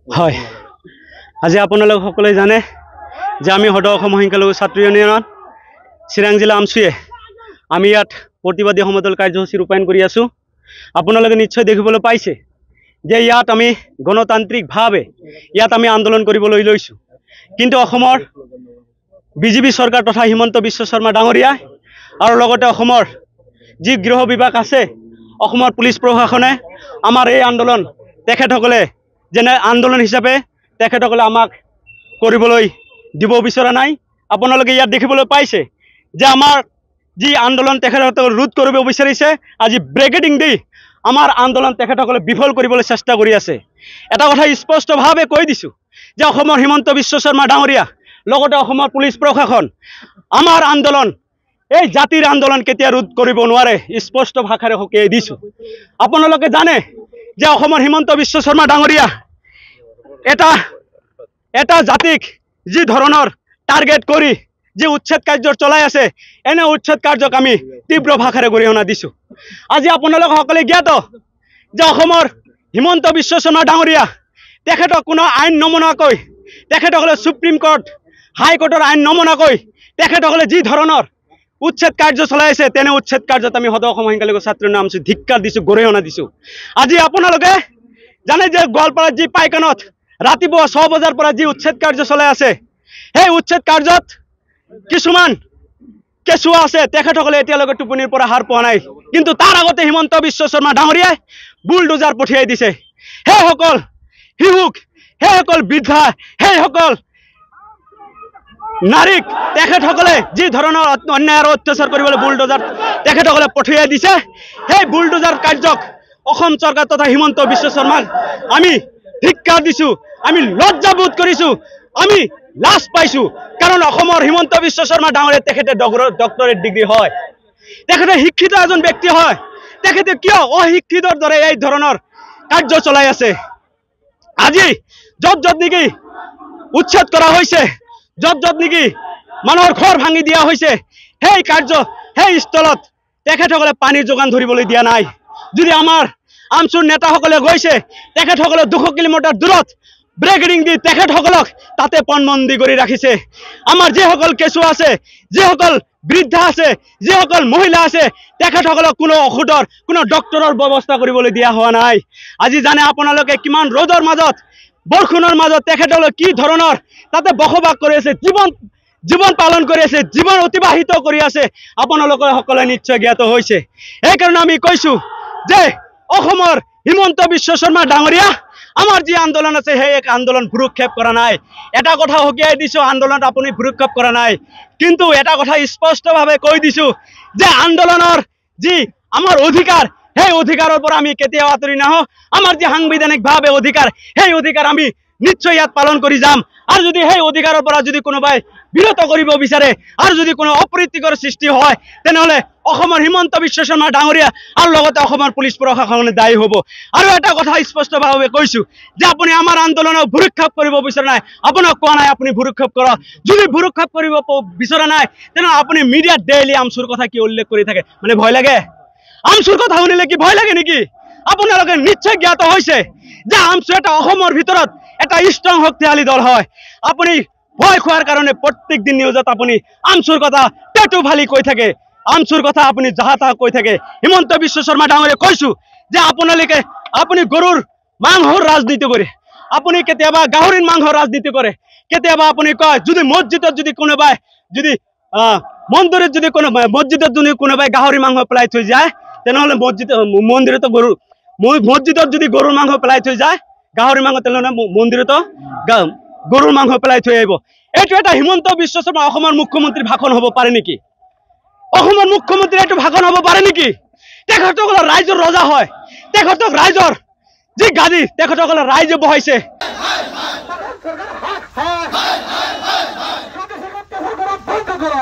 হয়, আজি আপোনালোক সকলোৱে জানে যে আমি সদৌ অসম সংখ্যালঘু ছাত্ৰ ইউনিয়নত চিৰাং জিলা আমচুৱে আমি ইয়াত প্ৰতিবাদী সমদল কাৰ্যসূচী ৰূপায়ণ কৰি আছোঁ। আপোনালোকে নিশ্চয় দেখিবলৈ পাইছে যে ইয়াত আমি গণতান্ত্ৰিকভাৱে ইয়াত আমি আন্দোলন কৰিবলৈ লৈছোঁ, কিন্তু অসমৰ বিজেপি চৰকাৰ তথা হিমন্ত বিশ্ব শৰ্মা ডাঙৰীয়া আৰু লগতে অসমৰ যি গৃহ বিভাগ আছে, অসমৰ পুলিচ প্ৰশাসনে আমাৰ এই আন্দোলন তেখেতসকলে যেনে আন্দোলন হিচাপে তেখেতসকলে আমাক কৰিবলৈ দিব বিচৰা নাই। আপোনালোকে ইয়াত দেখিবলৈ পাইছে যে আমাৰ যি আন্দোলন তেখেতসকলে ৰোধ কৰিব বিচাৰিছে, আজি ব্ৰেকেটিং দি আমাৰ আন্দোলন তেখেতসকলে বিফল কৰিবলৈ চেষ্টা কৰি আছে। এটা কথা স্পষ্টভাৱে কৈ দিছোঁ যে অসমৰ হিমন্ত বিশ্ব শৰ্মা ডাঙৰীয়া লগতে অসমৰ পুলিচ প্ৰশাসন আমাৰ আন্দোলন এই জাতিৰ আন্দোলন কেতিয়া ৰোধ কৰিব নোৱাৰে স্পষ্ট ভাষাৰে সকীয়াই দিছোঁ। আপোনালোকে জানে যে অসমৰ হিমন্ত বিশ্ব শৰ্মা ডাঙৰীয়া এটা জাতিক যি ধৰণৰ টাৰ্গেট কৰি যি উচ্ছেদ কাৰ্য চলাই আছে, এনে উচ্ছেদ কাৰ্যক আমি তীব্ৰ ভাষাৰে গৰিহণা দিছোঁ। আজি আপোনালোক সকলে জ্ঞাত যে অসমৰ হিমন্ত বিশ্ব শৰ্মা ডাঙৰীয়া তেখেতক কোনো আইন নমনাকৈ, তেখেতসকলে সুপ্ৰিম কোৰ্ট হাইকোৰ্টৰ আইন নমনাকৈ তেখেতসকলে যি ধৰণৰ উচ্ছেদ কাৰ্য চলাই আছে, তেনে উচ্ছেদ কাৰ্যত আমি সদৌ অসম সংখ্যালঘু ছাত্ৰ নাম ধিক্কাৰ দিছোঁ, গৰিহণা দিছোঁ। আজি আপোনালোকে জানে যে গোৱালপাৰাত যি পাইকানত ৰাতিপুৱা 6 বজাৰ পৰা যি উচ্ছেদ কাৰ্য চলাই আছে, সেই উচ্ছেদ কাৰ্যত কিছুমান কেঁচুৱা আছে, তেখেতসকলে এতিয়ালৈকে টোপনিৰ পৰা হাৰ পোৱা নাই, কিন্তু তাৰ আগতে হিমন্ত বিশ্ব শৰ্মা ডাঙৰীয়াই বুলডোজাৰ পঠিয়াই দিছে। সেইসকল শিশুক, সেইসকল বৃদ্ধা, সেইসকল নাৰীক তেখেতসকলে যি ধৰণৰ অন্যায় আৰু অত্যাচাৰ কৰিবলৈ বুলডোজাৰ তেখেতসকলে পঠিয়াই দিছে, সেই বুলডোজাৰ কাৰ্যক অসম চৰকাৰ তথা হিমন্ত বিশ্ব শৰ্মাক আমি ধিক্কাৰ দিছোঁ, আমি লজ্জাবোধ কৰিছোঁ, আমি লাজ পাইছোঁ। কাৰণ অসমৰ হিমন্ত বিশ্ব শৰ্মা ডাঙৰীয়া তেখেতে ডক্টৰেট ডিগ্ৰী হয়, তেখেতে শিক্ষিত এজন ব্যক্তি হয়, তেখেতে কিয় অশিক্ষিতৰ দৰে এই ধৰণৰ কাৰ্য চলাই আছে? আজি য'ত য'ত নেকি উচ্ছেদ কৰা হৈছে, য'ত য'ত নেকি মানুহৰ ঘৰ ভাঙি দিয়া হৈছে, সেই কাৰ্য সেই স্থলত তেখেতসকলে পানীৰ যোগান ধৰিবলৈ দিয়া নাই। যদি আমাৰ আমচুৰ নেতাসকলে গৈছে, তেখেতসকলে 200 কিলোমিটাৰ দূৰত ব্ৰেকেটিং দি তেখেতসকলক তাতে পণবন্দী কৰি ৰাখিছে। আমাৰ যিসকল কেঁচুৱা আছে, যিসকল বৃদ্ধা আছে, যিসকল মহিলা আছে, তেখেতসকলক কোনো ঔষধৰ, কোনো ডক্টৰৰ ব্যৱস্থা কৰিবলৈ দিয়া হোৱা নাই। আজি জানে আপোনালোকে কিমান ৰ'দৰ মাজত, বৰষুণৰ মাজত তেখেতসকলে কি ধৰণৰ তাতে বসবাস কৰি আছে, জীৱন পালন কৰি আছে, জীৱন অতিবাহিত কৰি আছে, আপোনালোকে সকলোৱে নিশ্চয় জ্ঞাত হৈছে। সেইকাৰণে আমি কৈছোঁ যে অসমৰ হিমন্ত বিশ্ব শৰ্মা ডাঙৰীয়া আমাৰ যি আন্দোলন আছে, সেই এক আন্দোলন ভ্ৰূক্ষেপ কৰা নাই। এটা কথা সকীয়াই দিছোঁ, আন্দোলনত আপুনি ভ্ৰূক্ষেপ কৰা নাই, কিন্তু এটা কথা স্পষ্টভাৱে কৈ দিছোঁ যে আন্দোলনৰ যি আমাৰ অধিকাৰ, সেই অধিকাৰৰ পৰা আমি কেতিয়াও আঁতৰি নাহোঁ। আমাৰ যি সাংবিধানিকভাৱে অধিকাৰ, সেই অধিকাৰ আমি নিশ্চয় ইয়াত পালন কৰি যাম। আৰু যদি সেই অধিকাৰৰ পৰা যদি কোনোবাই বিৰত কৰিব বিচাৰে আৰু যদি কোনো অপ্ৰীতিকৰ সৃষ্টি হয়, তেনেহ'লে অসমৰ হিমন্ত বিশ্ব শৰ্মা ডাঙৰীয়া আৰু লগতে অসমৰ পুলিচ প্ৰশাসনে দায়ী হ'ব। আৰু এটা কথা স্পষ্টভাৱে কৈছোঁ যে আপুনি আমাৰ আন্দোলনক ভ্ৰূক্ষেপ কৰিব বিচৰা নাই, আপোনাক কোৱা নাই আপুনি ভ্ৰূক্ষেপ কৰক। যদি ভ্ৰূক্ষেপ কৰিব বিচৰা নাই, তেনেহ'লে আপুনি মিডিয়াত ডেইলি আমচুৰ কথা কি উল্লেখ কৰি থাকে, মানে ভয় লাগে? আমচুৰ কথা শুনিলে কি ভয় লাগে নেকি? আপোনালোকে নিশ্চয় জ্ঞাত হৈছে যে আমচু এটা অসমৰ ভিতৰত এটা ষ্ট্ৰং শক্তিশালী দল হয়। আপুনি ভয় খোৱাৰ কাৰণে প্ৰত্যেক দিন নিউজত আপুনি আমচুৰ কথা টেটু ফালি কৈ থাকে, আমচুৰ কথা আপুনি যাহা তাহা কৈ থাকে। হিমন্ত বিশ্ব শৰ্মা ডাঙৰীয়া কৈছোঁ যে আপুনি গৰুৰ মাংসৰ ৰাজনীতি কৰে, আপুনি কেতিয়াবা গাহৰিৰ মাংসৰ ৰাজনীতি কৰে, কেতিয়াবা আপুনি কয় যদি মছজিদত যদি কোনোবাই যদি মন্দিৰত যদি কোনোবাই গাহৰি মাংস পেলাই থৈ যায়, তেনেহ'লে মছজিদত যদি গৰুৰ মাংস পেলাই থৈ যায়, গাহৰি মাংস, তেনেহ'লে মন্দিৰতো গৰুৰ মাংস পেলাই থৈ আহিব। এইটো এটা হিমন্ত বিশ্ব শৰ্মা অসমৰ মুখ্যমন্ত্ৰীৰ ভাষণ হ'ব পাৰে নেকি? অসমৰ মুখ্যমন্ত্ৰীৰ এইটো ভাষণ হ'ব পাৰে নেকি? তেখেতসকলৰ ৰাইজৰ ৰজা হয়, তেখেতক ৰাইজৰ যি গাদী তেখেতসকলে ৰাইজে বহাইছে। বন্ধ কৰো